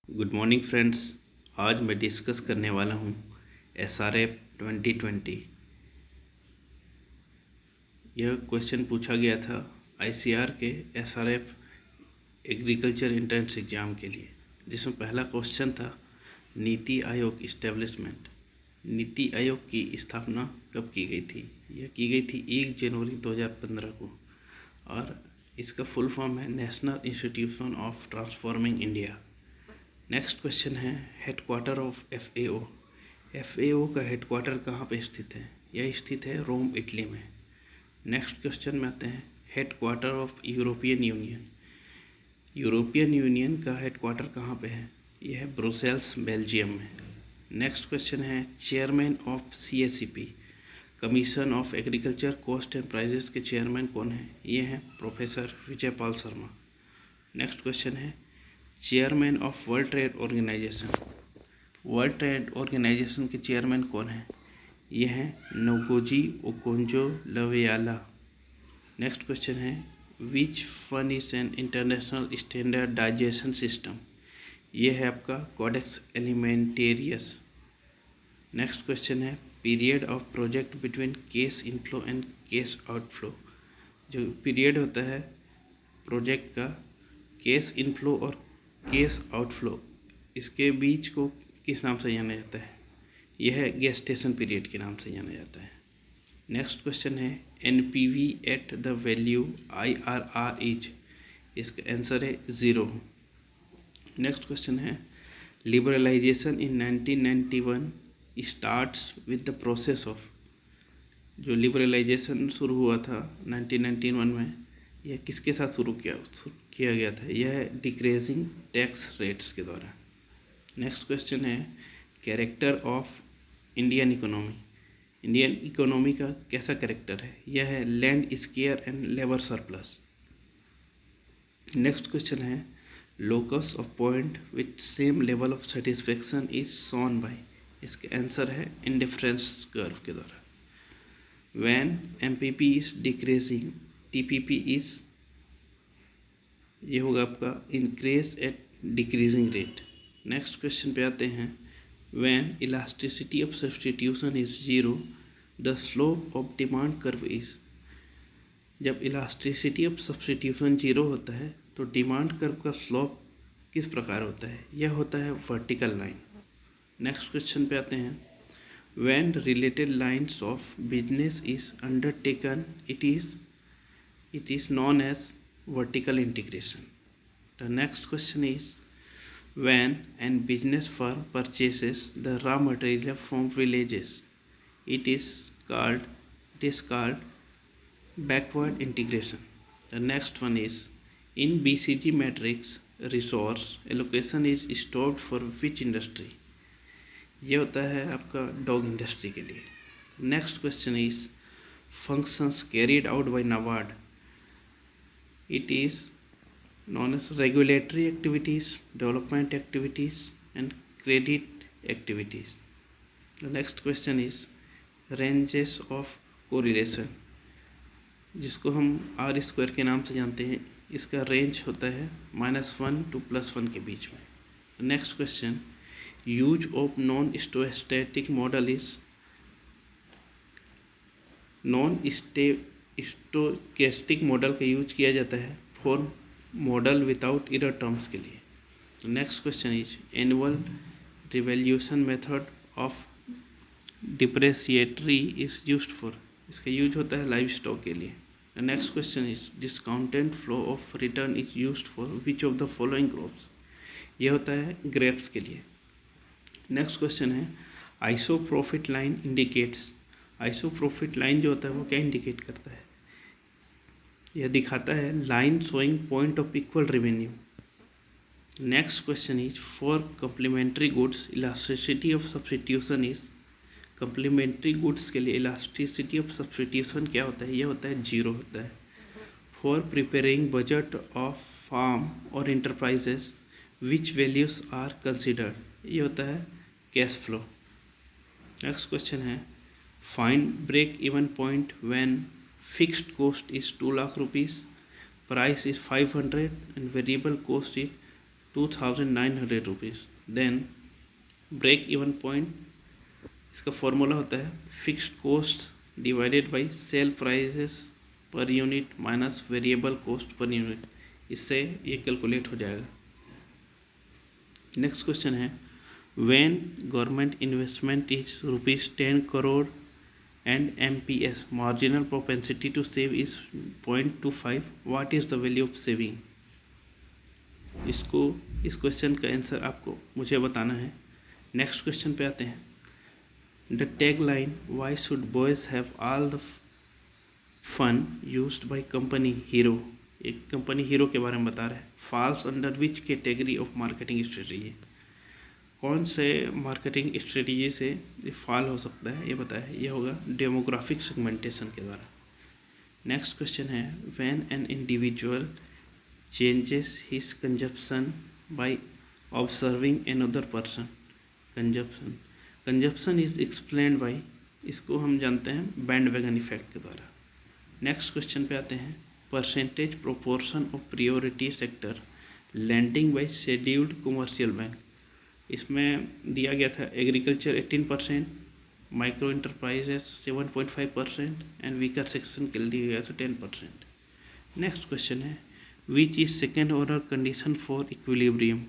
Good morning friends. आज मैं discuss करने वाला हूँ SRF 2020। यह क्वेश्चन पूछा गया था ICR के SRF एग्रीकल्चर एंट्रेंस एग्ज़ाम के लिए, जिसमें पहला क्वेश्चन था नीति आयोग इस्टेब्लिशमेंट। नीति आयोग की स्थापना कब की गई थी? यह की गई थी 1 जनवरी 2015 को, और इसका फुल फॉर्म है national institution of transforming India. Next question है हेडक्वार्टर ऑफ FAO। FAO का हेडक्वार्टर कहाँ पे स्थित है? यह स्थित है रोम, इटली में। नेक्स्ट क्वेश्चन में आते हैं headquarter of European union. European union का हेडक्वार्टर कहाँ पे है? यह है ब्रुसेल्स, बेल्जियम में। नेक्स्ट क्वेश्चन है chairman of CSEP, commission of agriculture cost and prices के चेयरमैन कौन है? ये हैं professor Vijay Pal Sharma. Next question है chairman of world trade organization. World trade organization के चेयरमैन कौन है? ये हैं नोगोजी ओकोंजो-इवेयाला। नेक्स्ट क्वेश्चन है which one is an international standardisation system? ये है आपका कोडेक्स एलिमेंटेरियस। नेक्स्ट क्वेश्चन है period of project between case inflow and case outflow. जो पीरियड होता है प्रोजेक्ट का केस इनफ्लो और केस आउटफ्लो, इसके बीच को किस नाम से जाना जाता है? यह है गेस्टेशन पीरियड के नाम से जाना जाता है। नेक्स्ट क्वेश्चन है NPV at the value IRR is. इसका आंसर है 0। नेक्स्ट क्वेश्चन है liberalisation in 1991 starts with the process of. जो लिबरलाइजेशन शुरू हुआ था 1991 में, यह किसके साथ शुरू किया गया था? यह है डिक्रीजिंग टैक्स रेट्स के द्वारा। नेक्स्ट क्वेश्चन है character of Indian economy. Indian economy का कैसा कैरेक्टर है? यह है land scarce and labour surplus. Next question है locus of point with same level of satisfaction is shown by. इसका आंसर है इंडिफरेंस कर्व के द्वारा। When MPP is decreasing, TPP is, ये होगा आपका increase at decreasing rate। Next question पे आते हैं When elasticity of substitution is 0, the slope of demand curve is। जब इलास्टिसिटी ऑफ सब्सटीट्यूशन 0 होता है तो डिमांड कर्व का स्लोप किस प्रकार होता है? यह होता है वर्टिकल लाइन। नेक्स्ट क्वेश्चन पे आते हैं When related lines of business is undertaken, it is known as vertical integration. The next question is when an business firm purchases the raw material from villages, it is called backward integration. The next one is in BCG matrix resource allocation is stored for which industry? ये होता है आपका dog industry के लिए। Next question is functions carried out by NABARD. It is known as regulatory activities, development activities and credit activities. The next question is ranges of correlation, जिसको हम R² के नाम से जानते हैं। इसका रेंज होता है -1 to +1 के बीच में। Next question use of non stochastic model is. Non stochastic model का यूज किया जाता है for model without error terms के लिए। Next question is annual revaluation method of depreciatory is used for. इसका यूज होता है लाइव स्टॉक के लिए। Next question is discounted flow of return is used for which of the following crops. यह होता है ग्रेप्स के लिए। नेक्स्ट क्वेश्चन है iso profit line indicates. Iso profit line जो होता है वो क्या इंडिकेट करता है? यह दिखाता है line showing point of equal revenue. Next question is for complementary goods elasticity of substitution is. Complementary goods के लिए इलास्टिसिटी ऑफ सब्सटीट्यूशन क्या होता है? यह होता है 0 होता है। For preparing budget of farm और enterprises which values are considered. ये होता है कैश फ्लो। नेक्स्ट क्वेश्चन है find break even point when fixed cost is 2 lakh rupees, price is 500 and variable cost is 2,900 rupees. Then break even point, इसका formula होता है fixed cost divided by sale prices per unit minus variable cost per unit, इससे ये calculate हो जाएगा। Next question है when government investment is ₹10 crore and MPS marginal propensity to save is 0.25, what is the value of saving? इस question का answer आपको मुझे बताना है। नेक्स्ट क्वेश्चन पे आते हैं। The tag line why should boys have all the fun used by company Hero, एक कंपनी हीरो के बारे में बता रहा है, falls under which category of marketing strategy, कौन से मार्केटिंग स्ट्रेटजी से ये फॉल हो सकता है ये बताया है। ये होगा डेमोग्राफिक सेगमेंटेशन के द्वारा। नेक्स्ट क्वेश्चन है when an individual changes his consumption by observing another person, consumption is explained bye, इसको हम जानते हैं बैंड वैगन इफेक्ट के द्वारा। नेक्स्ट क्वेश्चन पे आते हैं percentage proportion of priority sector lending by scheduled commercial bank, इसमें दिया गया था agriculture 18%, micro enterprises 7.5% and weaker section के लिए दिया गया था 10%। नेक्स्ट क्वेश्चन है which is second order condition for equilibrium,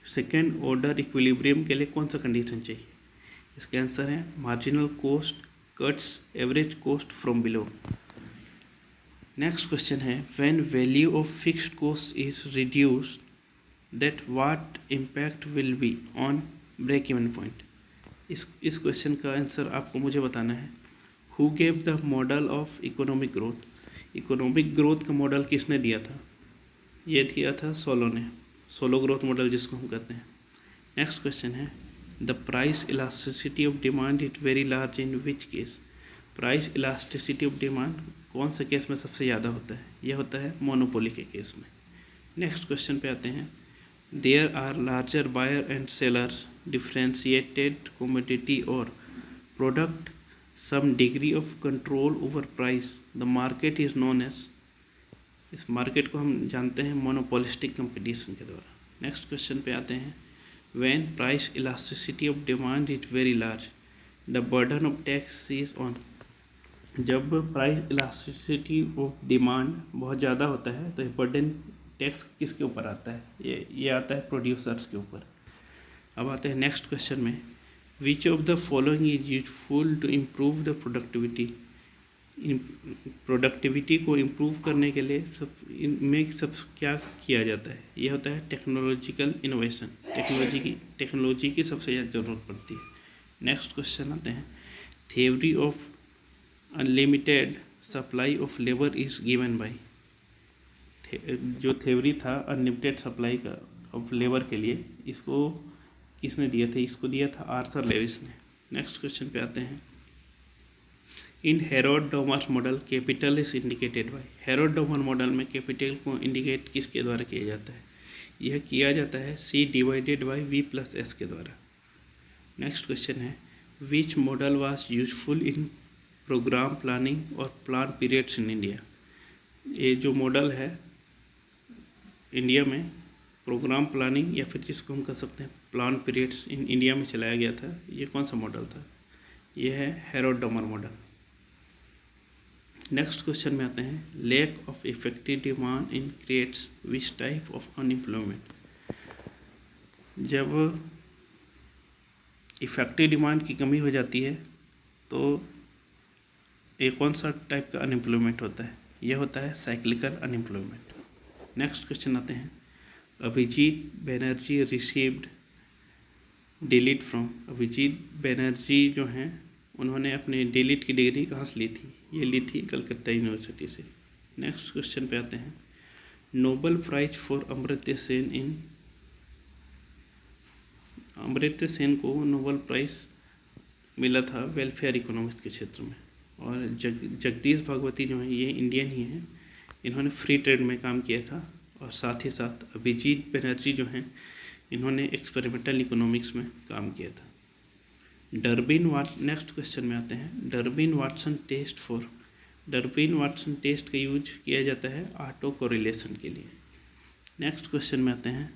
second order equilibrium के लिए कौन सा कंडीशन चाहिए, इसका आंसर है marginal cost cuts average cost from below. Next question है when value of fixed cost is reduced that what impact will be on break even point, इस question का आंसर आपको मुझे बताना है। Who gave the model of economic growth, economic growth का model किसने दिया था, ये दिया था सोलो ने, सोलो ग्रोथ मॉडल जिसको हम कहते हैं। नेक्स्ट क्वेश्चन है the price elasticity of demand is very large in which case, price elasticity of demand कौन से केस में सबसे ज़्यादा होता है, यह होता है मोनोपोली के केस में। नेक्स्ट क्वेश्चन पे आते हैं there are larger buyer and sellers differentiated commodity or product some degree of control over price, the market is known as, इस मार्केट को हम जानते हैं मोनोपोलिस्टिक कंपटीशन के द्वारा। नेक्स्ट क्वेश्चन पे आते हैं when price elasticity of demand is very large the burden of tax is on, जब प्राइस इलास्टिसिटी ऑफ डिमांड बहुत ज़्यादा होता है तो बर्डन टैक्स किसके ऊपर आता है, ये आता है प्रोड्यूसर्स के ऊपर। अब आते हैं नेक्स्ट क्वेश्चन में which of the following is useful to improve the productivity, productivity को इम्प्रूव करने के लिए इनमें सब क्या किया जाता है, ये होता है टेक्नोलॉजिकल इनोवेशन, टेक्नोलॉजी की सबसे ज़्यादा ज़रूरत पड़ती है। नेक्स्ट क्वेश्चन आते हैं theory of unlimited supply of labour is given by, जो थ्योरी था अनलिमिटेड सप्लाई का ऑफ लेबर के लिए, इसको किसने दिया था, इसको दिया था आर्थर लेविस ने। नेक्स्ट क्वेश्चन पे आते हैं in Harrod Domar's model capital is indicated by, Harrod Domar model में कैपिटल को इंडिकेट किसके द्वारा किया जाता है, यह किया जाता है C/V+S के द्वारा। नेक्स्ट क्वेश्चन है which model was useful in programme planning और प्लान पीरियड्स इन इंडिया, ये जो मॉडल है इंडिया में प्रोग्राम प्लानिंग या फिर जिसको हम कह सकते हैं प्लान पीरियड्स इन इंडिया में चलाया गया था, ये कौन सा मॉडल था, ये है हेरोड-डॉमर मॉडल। नेक्स्ट क्वेश्चन में आते हैं lack of effective demand in creates which type of unemployment, जब इफेक्टिव डिमांड की कमी हो जाती है तो एक कौन सा टाइप का अनएम्प्लॉयमेंट होता है, यह होता है साइक्लिकल अनएम्प्लॉयमेंट। नेक्स्ट क्वेश्चन आते हैं Abhijit Banerjee received D Litt from, Abhijit Banerjee जो हैं उन्होंने अपने डिलीट की डिग्री कहाँ से ली थी, ये ली थी कलकत्ता यूनिवर्सिटी से। नेक्स्ट क्वेश्चन पे आते हैं Nobel prize for Amartya Sen in, Amartya Sen को नोबेल प्राइज मिला था वेलफेयर इकोनॉमिक्स के क्षेत्र में, और जगदीश भागवती जो हैं ये इंडियन ही हैं, इन्होंने फ्री ट्रेड में काम किया था, और साथ ही साथ अभिजीत बनर्जी जो हैं इन्होंने एक्सपेरिमेंटल इकोनॉमिक्स में काम किया था। नेक्स्ट क्वेश्चन में आते हैं Durbin Watson test for, Durbin Watson test का यूज किया जाता है ऑटो कोरिलेशन के लिए। नेक्स्ट क्वेश्चन में आते हैं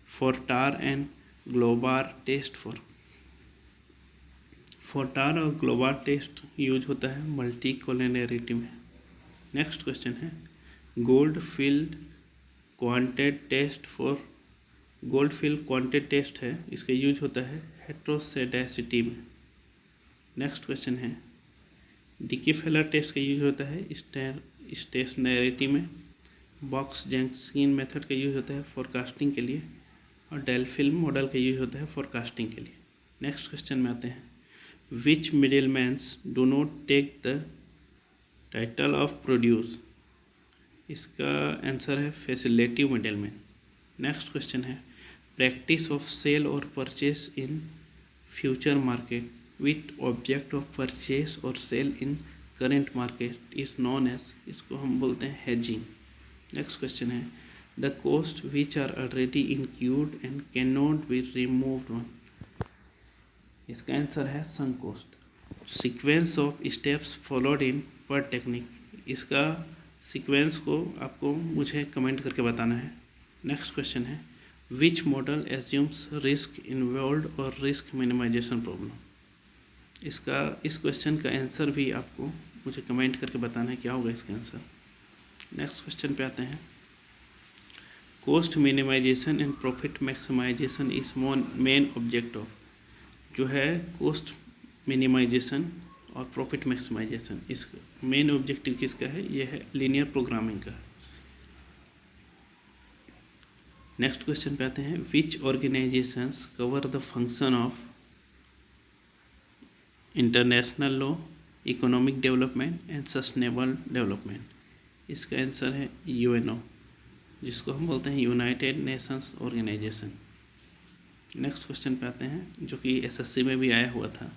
Farrar and Glauber test Farrar और ग्लोबार टेस्ट यूज होता है मल्टी कोलिनरिटी में। नेक्स्ट क्वेश्चन है गोल्ड फील्ड क्वांटेड टेस्ट है, इसका यूज होता है हेट्रोसेडेसिटी में। नेक्स्ट क्वेश्चन है डिकीफेलर टेस्ट का यूज होता है स्टेशनरिटी में। बॉक्स जंक्शन मेथड का यूज होता है फोरकास्टिंग के लिए, और डेल्फिल्म मॉडल का यूज होता है फोरकास्टिंग के लिए। नेक्स्ट क्वेश्चन में आते हैं which middlemans do not take the title of produce, इसका आंसर है फैसिलिटेटिव मिडिलमैन। नेक्स्ट क्वेश्चन है प्रैक्टिस ऑफ सेल और purchase in future market with object of purchase और sale in current market is known as, इसको हम बोलते हैं hedging. Next question है the cost which are already include and can not be removed one, इसका answer है sunk cost. Sequence of steps followed in पर technique, इसका sequence को आपको मुझे कमेंट करके बताना है। नेक्स्ट क्वेश्चन है which model assumes risk involved और रिस्क मिनिमाइजेशन प्रॉब्लम, इस क्वेश्चन का आंसर भी आपको मुझे कमेंट करके बताना है क्या होगा इसका आंसर। नेक्स्ट क्वेश्चन पे आते हैं cost minimization and profit maximization is main objective, जो है कॉस्ट मिनिमाइजेशन और प्रॉफिट मैक्सिमाइजेशन, इस मेन ऑब्जेक्टिव किसका है, ये है लीनियर प्रोग्रामिंग का। नेक्स्ट क्वेश्चन पे आते हैं which organizations cover the function of international law, economic development and sustainable development, इसका आंसर है यूएनओ, जिसको हम बोलते हैं United Nations Organization. Next question पे आते हैं जो कि एसएससी में भी आया हुआ था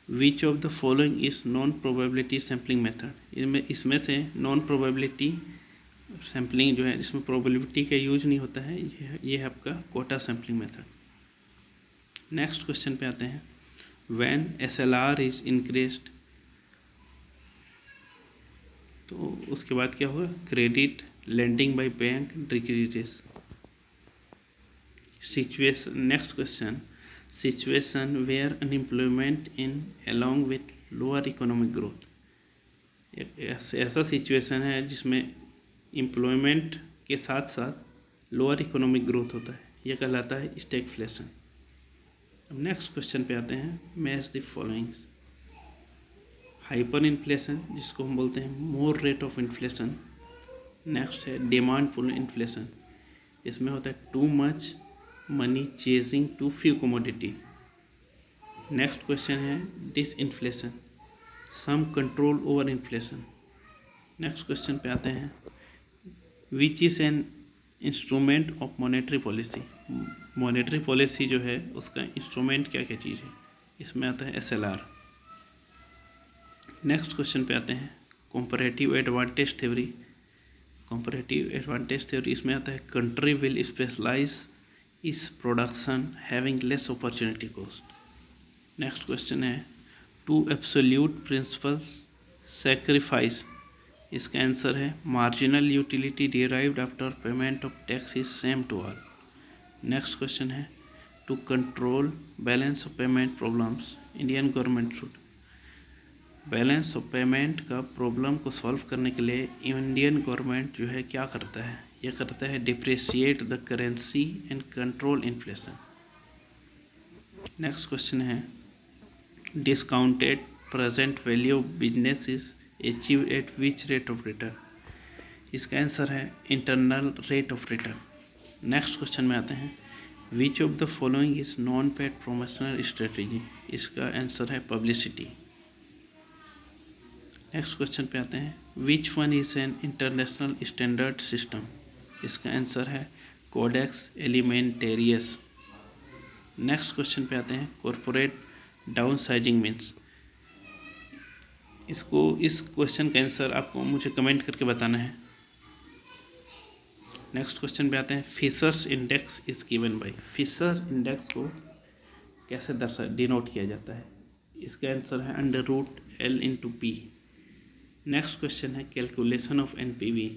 विच of the following is non probability sampling method, इसमें से नॉन प्रोबेबिलिटी सैम्पलिंग जो है जिसमें प्रोबेबिलिटी का यूज नहीं होता है, ये है आपका quota sampling method. Next question पे आते हैं व्हेन एसएलआर इज इंक्रीज्ड, तो उसके बाद क्या होगा credit lending by bank decreases. Situation, next question situation where unemployment in along with lower economic growth, ऐसा सिचुएशन है जिसमें एम्प्लॉयमेंट के साथ साथ लोअर इकोनॉमिक ग्रोथ होता है, यह कहलाता है स्टैगफ्लेशन। अब नेक्स्ट क्वेश्चन पे आते हैं match the followings, hyper inflation जिसको हम बोलते हैं more rate of inflation. Next है डिमांड पुल इन्फ्लेशन, इसमें होता है too much money chasing too few commodity. Next question है disinflation, some control over inflation. Next question पे आते हैं which is an instrument of monetary policy, monetary policy जो है उसका इंस्ट्रूमेंट क्या क्या चीज़ है, इसमें आता है एसएलआर। नेक्स्ट क्वेश्चन पे आते हैं comparative advantage theory, comparative advantage theory इसमें आता है कंट्री विल स्पेशलाइज इस production having less opportunity cost. Next question है टू एब्सोल्यूट प्रिंसिपल्स सैक्रिफाइस, इसका आंसर है marginal utility derived after payment of tax is same to all. Next question है to control balance of payment problems Indian government should, balance of payment का problem को solve करने के लिए Indian government जो है क्या करता है, यह करता है depreciate the currency and control inflation. Next question है discounted present value of business is achieve at which rate of return, इसका आंसर है internal rate of return. Next question में आते हैं which of the following is non paid promotional strategy, इसका answer है publicity. Next question पे आते हैं which one is an international standard system, इसका आंसर है कोडेक्स एलिमेंटेरियस। नेक्स्ट क्वेश्चन पे आते हैं कॉरपोरेट डाउन साइजिंग मीन्स, इस क्वेश्चन का आंसर आपको मुझे कमेंट करके बताना है। नेक्स्ट क्वेश्चन पे आते हैं Fisher's index is given by, Fisher index को कैसे डिनोट किया जाता है, इसका आंसर है under root L into P. Next question है कैलकुलेशन ऑफ एनपीवी,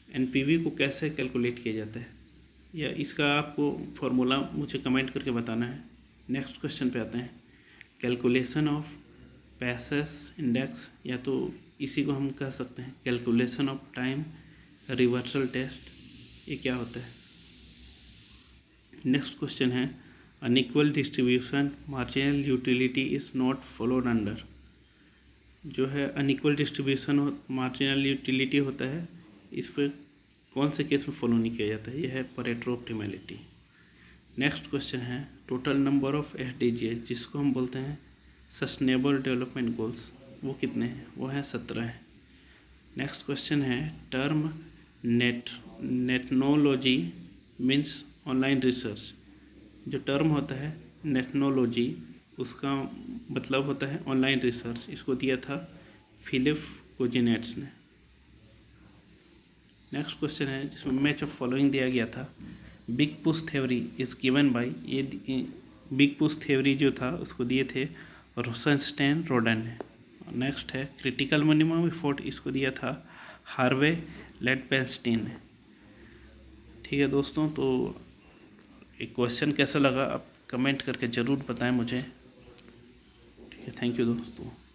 एनपीवी को कैसे कैलकुलेट किया जाता है, या इसका आपको फॉर्मूला मुझे कमेंट करके बताना है। नेक्स्ट क्वेश्चन पे आते हैं। कैलकुलेशन ऑफ पैसेस इंडेक्स, या तो इसी को हम कह सकते हैं calculation of time reversal test, ये क्या होता है। नेक्स्ट क्वेश्चन है unequal distribution marginal utility is not followed under. जो है अनइक्वल डिस्ट्रीब्यूशन मार्जिनल यूटिलिटी होता है, इस पर कौन से केस में फॉलो नहीं किया जाता है, यह है परेटो ऑप्टिमैलिटी। नेक्स्ट क्वेश्चन है टोटल नंबर ऑफ SDGs, जिसको हम बोलते हैं सस्टेनेबल डेवलपमेंट गोल्स, वो कितने हैं, वो हैं 17 हैं। नेक्स्ट क्वेश्चन है टर्म नेटनोलॉजी मीन्स ऑनलाइन रिसर्च। जो टर्म होता है नेटनोलॉजी, उसका मतलब होता है ऑनलाइन रिसर्च। इसको दिया था फिलिप कोजिनेट्स ने। नेक्स्ट क्वेश्चन है जिसमें मैच ऑफ फॉलोइंग दिया गया था। Big push theory is given bye, ये बिग पुश थ्योरी जो था उसको दिए थे रोसेनस्टेन रोडन ने। नेक्स्ट है क्रिटिकल मिनिमम एफर्ट, इसको दिया था हार्वे लेडपेंस्टीन ने। ठीक है दोस्तों, तो एक क्वेश्चन कैसा लगा आप कमेंट करके ज़रूर बताएं मुझे। ठीक है, थैंक यू दोस्तों।